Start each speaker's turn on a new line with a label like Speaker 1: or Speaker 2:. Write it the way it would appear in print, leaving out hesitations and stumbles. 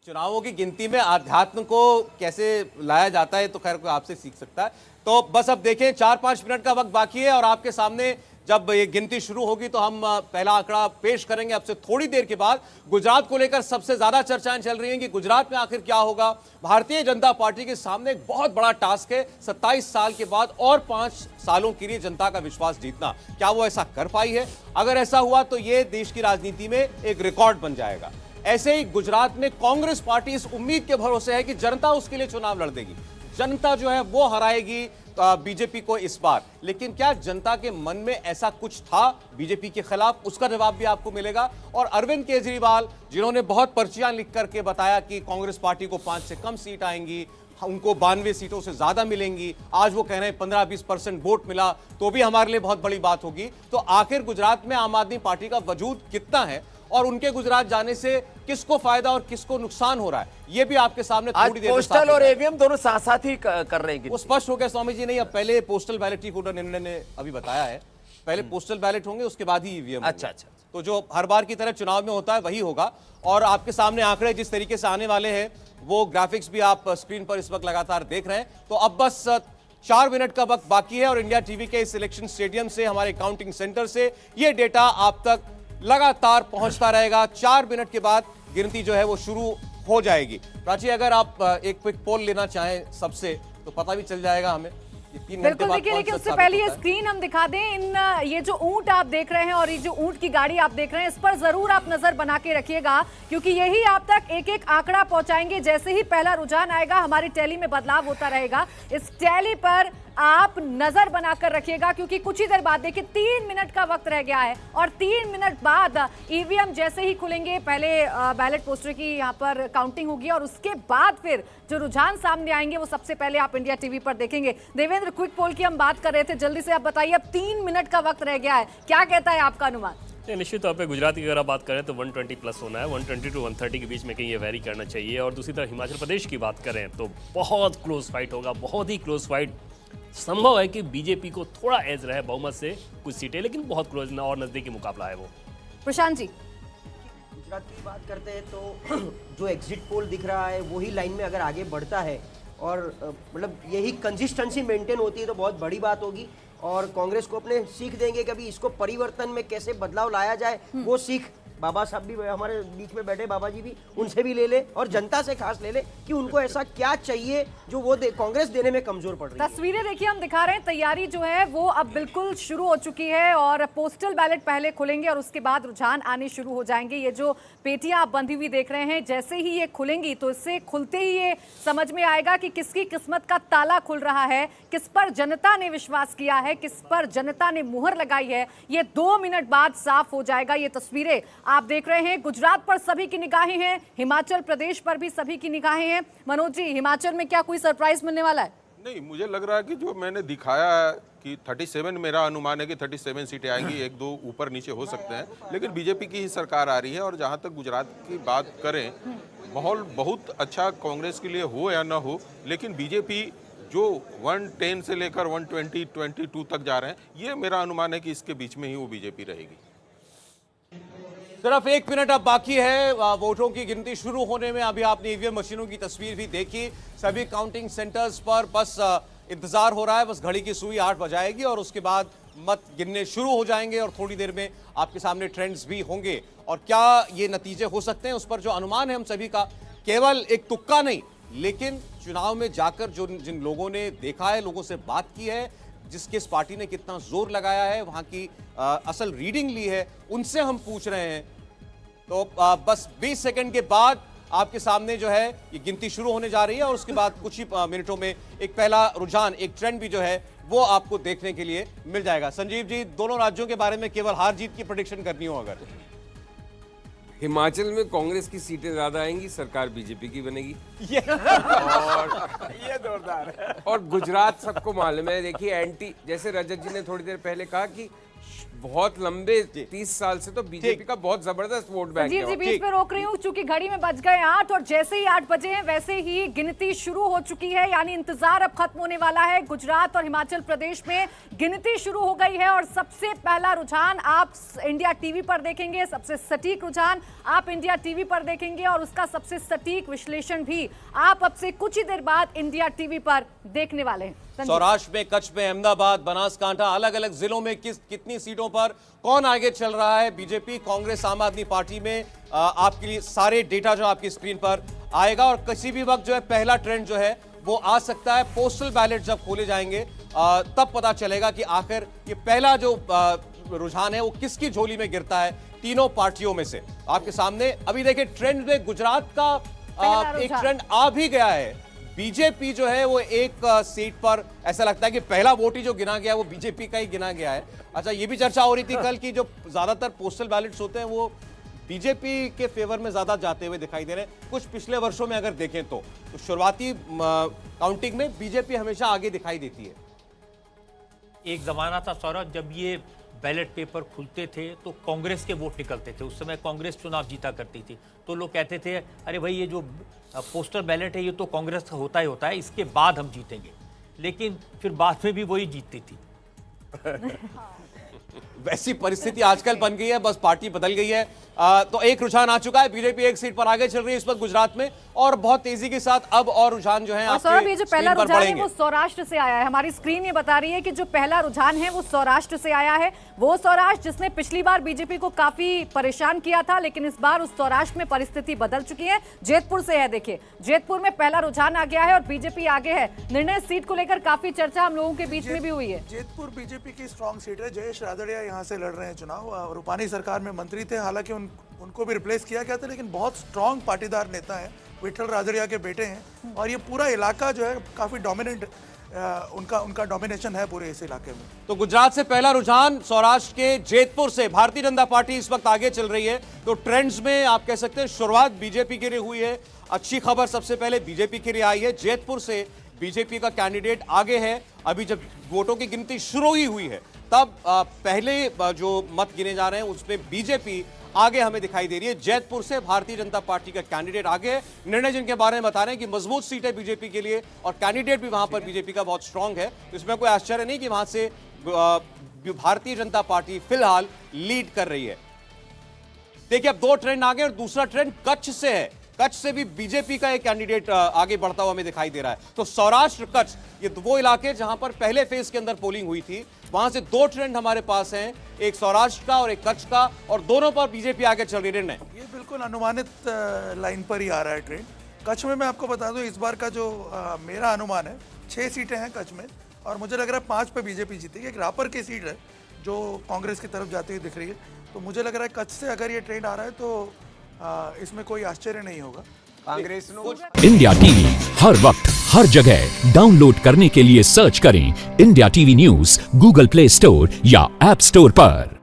Speaker 1: चुनावों की गिनती में अध्यात्म को कैसे लाया जाता है तो खैर कोई आपसे सीख सकता है। तो बस अब देखें 4-5 मिनट का वक्त बाकी है और आपके सामने जब ये गिनती शुरू होगी तो हम पहला आंकड़ा पेश करेंगे। अब से थोड़ी देर के बाद गुजरात को लेकर सबसे ज्यादा चर्चाएं चल रही हैं कि गुजरात में आखिर क्या होगा। भारतीय जनता पार्टी के सामने एक बहुत बड़ा टास्क है 27 साल के बाद और 5 सालों के लिए जनता का विश्वास जीतना। क्या वो ऐसा कर पाई है? अगर ऐसा हुआ तो ये देश की राजनीति में एक रिकॉर्ड बन जाएगा। ऐसे ही गुजरात में कांग्रेस पार्टी इस उम्मीद के भरोसे है कि जनता उसके लिए चुनाव लड़ देगी, जनता जो है वो हराएगी बीजेपी को इस बार। लेकिन क्या जनता के मन में ऐसा कुछ था बीजेपी के खिलाफ? उसका जवाब भी आपको मिलेगा। और अरविंद केजरीवाल जिन्होंने बहुत पर्चियां लिख करके बताया कि कांग्रेस पार्टी को 5 से कम सीट आएंगी, उनको 92 सीटों से ज्यादा मिलेंगी, आज वो कह रहे हैं 15-20% वोट मिला तो भी हमारे लिए बहुत बड़ी बात होगी। तो आखिर गुजरात में आम आदमी पार्टी का वजूद कितना है और उनके गुजरात जाने से किसको फायदा और किसको नुकसान हो रहा है, ये भी आपके सामने थोड़ी देर में
Speaker 2: पोस्टल और ईवीएम दोनों साथ साथ ही कर रहे हैं।
Speaker 1: वो स्पष्ट हो गया स्वामी जी। नहीं, अब पहले पोस्टल बैलेट ही निर्णय ने अभी बताया है, पहले पोस्टल बैलेट होंगे उसके बाद ही ईवीएम।
Speaker 2: अच्छा।
Speaker 1: तो जो हर बार की तरह चुनाव में होता है वही होगा। और आपके सामने आंकड़े जिस तरीके से आने वाले हैं वो ग्राफिक्स भी आप स्क्रीन पर इस वक्त लगातार देख रहे हैं। तो अब बस 4 मिनट का वक्त बाकी है और इंडिया टीवी के इस इलेक्शन स्टेडियम से, हमारे काउंटिंग सेंटर से ये डेटा आप तक लगातार पहुंचता रहेगा। 4 मिनट के बाद गिनती जो है वो शुरू हो जाएगी। प्राची, अगर आप एक क्विक पोल लेना चाहें सबसे तो पता भी चल जाएगा हमें।
Speaker 3: बिल्कुल देखिए, लेकिन उससे पहले ये स्क्रीन हम दिखा दें। ये जो ऊंट आप देख रहे हैं और ये जो ऊंट की गाड़ी आप देख रहे हैं, इस पर जरूर आप नजर बना के रखिएगा क्योंकि यही आप तक एक एक आंकड़ा पहुंचाएंगे। जैसे ही पहला रुझान आएगा हमारी टैली में बदलाव होता रहेगा। इस टैली पर आप नजर बनाकर रखिएगा क्योंकि कुछ ही देर बाद देखिए 3 मिनट का वक्त रह गया है और 3 मिनट बाद ईवीएम जैसे ही खुलेंगे, पहले बैलेट पोस्टर की यहाँ पर काउंटिंग होगी और उसके बाद फिर जो रुझान सामने आएंगे वो सबसे पहले आप इंडिया टीवी पर देखेंगे। देवेंद्र, क्विक पोल की हम बात कर रहे थे, जल्दी से आप बताइए, अब 3 मिनट का वक्त रह गया है, क्या कहता है आपका अनुमान?
Speaker 4: निश्चित तौर पे गुजरात की अगर आप बात करें तो 120 प्लस होना है, 120 टू 130 के बीच में कहीं ये वैरी करना चाहिए। और दूसरी तरफ हिमाचल प्रदेश की बात करें तो बहुत क्लोज फाइट होगा, बहुत ही क्लोज फाइट। संभव है कि बीजेपी को थोड़ा एज रहे बहुमत से कुछ सीटें, लेकिन बहुत क्लोज और नजदीकी मुकाबला है वो।
Speaker 3: प्रशांत जी,
Speaker 5: गुजरात की बात करते हैं तो जो एग्जिट पोल दिख रहा है वही लाइन में अगर आगे बढ़ता है और मतलब यही कंसिस्टेंसी मेंटेन होती है तो बहुत बड़ी बात होगी और कांग्रेस को अपने सीख देंगे कि अभी इसको परिवर्तन में कैसे बदलाव लाया जाए। वो सीख बाबा साहब भी हमारे बीच में बैठे, बाबा जी भी, उनसे भी ले ले और जनता से खास ले ले कि उनको ऐसा क्या चाहिए जो वो कांग्रेस देने में कमजोर पड़ रही है।
Speaker 3: तस्वीरें देखिए हम दिखा रहे हैं, तैयारी जो है वो अब बिल्कुल शुरू हो चुकी है और पोस्टल बैलेट पहले खुलेंगे और उसके बाद रुझान आने शुरू हो जाएंगे। ये जो पेटियां आप बंधी हुई देख रहे हैं, जैसे ही ये खुलेंगी तो इससे खुलते ही ये समझ में आएगा कि किसकी किस्मत का ताला खुल रहा है, किस पर जनता ने विश्वास किया है, किस पर जनता ने मुहर लगाई है। ये 2 मिनट बाद साफ हो जाएगा। ये तस्वीरें आप देख रहे हैं, गुजरात पर सभी की निगाहें हैं, हिमाचल प्रदेश पर भी सभी की निगाहें हैं। मनोज जी, हिमाचल में क्या कोई सरप्राइज मिलने वाला है?
Speaker 6: नहीं, मुझे लग रहा है कि जो मैंने दिखाया है कि 37, मेरा अनुमान है कि 37 सीटें आएंगी, 1-2 ऊपर नीचे हो सकते हैं, लेकिन बीजेपी की ही सरकार आ रही है। और जहां तक गुजरात की बात करें, माहौल बहुत अच्छा कांग्रेस के लिए हो या ना हो, लेकिन बीजेपी जो 110 से लेकर 120-22 तक जा रहे हैं, ये मेरा अनुमान है कि इसके बीच में ही वो बीजेपी रहेगी।
Speaker 1: सिर्फ 1 मिनट अब बाकी है वोटों की गिनती शुरू होने में। अभी आपने ईवीएम मशीनों की तस्वीर भी देखी, सभी काउंटिंग सेंटर्स पर बस इंतजार हो रहा है, बस घड़ी की सुई 8 बजाएगी और उसके बाद मत गिनने शुरू हो जाएंगे और थोड़ी देर में आपके सामने ट्रेंड्स भी होंगे। और क्या ये नतीजे हो सकते हैं उस पर जो अनुमान है हम सभी का, केवल एक तुक्का नहीं, लेकिन चुनाव में जाकर जो जिन लोगों ने देखा है, लोगों से बात की है, जिस किस पार्टी ने कितना जोर लगाया है, वहां की असल रीडिंग ली है, उनसे हम पूछ रहे हैं। तो बस 20 सेकंड के बाद आपके सामने जो है ये गिनती शुरू होने जा रही है और उसके बाद कुछ ही मिनटों में एक पहला रुझान, एक ट्रेंड भी जो है वो आपको देखने के लिए मिल जाएगा। संजीव जी, दोनों राज्यों के बारे में केवल हार जीत की प्रेडिक्शन करनी हो अगर?
Speaker 7: हिमाचल में कांग्रेस की सीटें ज्यादा आएंगी, सरकार बीजेपी की बनेगी।
Speaker 1: ये
Speaker 7: ये जोरदार है। और गुजरात सबको मालूम है, देखिए एंटी, जैसे रजत जी ने थोड़ी देर पहले कहा कि बहुत लंबे 30 साल से तो बीजेपी का बहुत जबरदस्त वोट बैंक
Speaker 3: संजीव जी
Speaker 7: है।
Speaker 3: बीच में रोक रही हूँ क्योंकि घड़ी में बज गए 8 और जैसे ही 8 बजे हैं वैसे ही गिनती शुरू हो चुकी है, यानी इंतजार अब खत्म होने वाला है। गुजरात और हिमाचल प्रदेश में गिनती शुरू हो गई है और सबसे पहला रुझान आप इंडिया टीवी पर देखेंगे, सबसे सटीक रुझान आप इंडिया टीवी पर देखेंगे और उसका सबसे सटीक विश्लेषण भी आप अब से कुछ ही देर बाद इंडिया टीवी पर देखने वाले हैं।
Speaker 1: सौराष्ट्र में, कच्छ में, अहमदाबाद, बनासकांठा, अलग अलग जिलों में कितनी सीटों पर कौन आगे चल रहा है, बीजेपी, कांग्रेस, आम आदमी पार्टी में, आपके लिए सारे डेटा जो आपकी स्क्रीन पर आएगा और किसी भी वक्त जो है पहला ट्रेंड जो है वो आ सकता है। पोस्टल बैलेट जब खोले जाएंगे तब पता चलेगा कि आखिर ये पहला जो रुझान है वो किसकी झोली में गिरता है तीनों पार्टियों में से। आपके सामने अभी देखिए ट्रेंड में गुजरात का एक ट्रेंड आ भी गया है। बीजेपी जो है वो एक सीट पर ऐसा लगता है कि पहला वोट ही जो गिना गया वो बीजेपी का ही गिना गया है। अच्छा, ये भी चर्चा हो रही थी कल की जो ज्यादातर पोस्टल बैलेट्स होते हैं वो बीजेपी के फेवर में ज्यादा जाते हुए दिखाई दे रहे हैं। कुछ पिछले वर्षों में अगर देखें तो शुरुआती काउंटिंग में बीजेपी हमेशा आगे दिखाई देती है।
Speaker 8: एक जमाना था सौरभ जब ये बैलेट पेपर खुलते थे तो कांग्रेस के वोट निकलते थे, उस समय कांग्रेस चुनाव जीता करती थी, तो लोग कहते थे अरे भाई ये जो पोस्टल बैलेट है ये तो कांग्रेस का होता ही होता है, इसके बाद हम जीतेंगे, लेकिन फिर बाद में भी वही जीतती थी।
Speaker 1: वैसी परिस्थिति आजकल बन गई है, बस पार्टी बदल गई है। तो एक रुझान आ चुका है, बीजेपी एक सीट पर आगे चल रही है इस वक्त गुजरात में और बहुत तेजी के साथ अब और रुझान जो है
Speaker 3: और सौरभ ये जो पहला रुझान है वो सौराष्ट्र से आया है। हमारी स्क्रीन ये बता रही है कि जो पहला रुझान है वो सौराष्ट्र से आया है, वो सौराष्ट्र जिसने पिछली बार बीजेपी को काफी परेशान किया था, लेकिन इस बार उस सौराष्ट्र में परिस्थिति बदल चुकी है। जेतपुर से है, देखिए जेतपुर में पहला रुझान आ गया है और बीजेपी आगे है। निर्णय सीट को लेकर काफी चर्चा हम लोगों के बीच में भी हुई है।
Speaker 9: जेतपुर बीजेपी की स्ट्रॉन्ग सीट है। जयेश रादड़िया यहाँ से लड़ रहे हैं चुनाव। रूपानी सरकार में मंत्री थे, हालांकि उनको भी रिप्लेस किया गया था, लेकिन बहुत स्ट्रॉन्ग पाटीदार नेता है, विठल रादड़िया के बेटे हैं और ये पूरा इलाका जो है काफी डोमिनेंट उनका डोमिनेशन है पूरे इस इलाके में।
Speaker 1: तो गुजरात से पहला रुझान सौराष्ट्र के जेतपुर से भारतीय जनता पार्टी इस वक्त आगे चल रही है। तो ट्रेंड्स में आप कह सकते हैं शुरुआत बीजेपी के लिए हुई है। अच्छी खबर सबसे पहले बीजेपी के लिए आई है, जेतपुर से बीजेपी का कैंडिडेट आगे है। अभी जब वोटों की गिनती शुरू ही हुई है तब पहले जो मत गिने जा रहे हैं उसमें बीजेपी आगे हमें दिखाई दे रही है। जैतपुर से भारतीय जनता पार्टी का कैंडिडेट आगे है। निर्णय जिनके बारे में बता रहे हैं कि मजबूत सीट है बीजेपी के लिए और कैंडिडेट भी वहां पर बीजेपी का बहुत स्ट्रांग है, तो इसमें कोई आश्चर्य नहीं कि वहां से भारतीय जनता पार्टी फिलहाल लीड कर रही है। देखिए अब दो ट्रेंड आ गए और दूसरा ट्रेंड कच्छ से है। कच्छ से भी बीजेपी का एक कैंडिडेट आगे बढ़ता हुआ हमें दिखाई दे रहा है। तो सौराष्ट्र कच्छ ये वो इलाके जहां पर पहले फेज के अंदर पोलिंग हुई थी, वहां से दो ट्रेंड हमारे पास हैं, एक सौराष्ट्र का और एक कच्छ का, और दोनों पर बीजेपी आगे चल रही है।
Speaker 9: ये बिल्कुल अनुमानित लाइन पर ही आ रहा है ट्रेंड। कच्छ में मैं आपको बता दूं इस बार का जो मेरा अनुमान है 6 सीटें हैं कच्छ में और मुझे लग रहा है 5 पे बीजेपी जीतेगी। एक रापर की सीट है जो कांग्रेस की तरफ जाती हुई दिख रही है, तो मुझे लग रहा है कच्छ से अगर ये ट्रेंड आ रहा है तो इसमें कोई आश्चर्य नहीं होगा।
Speaker 7: कांग्रेस
Speaker 10: इंडिया टीवी हर वक्त हर जगह डाउनलोड करने के लिए सर्च करें India TV news Google play store या ऐप स्टोर पर।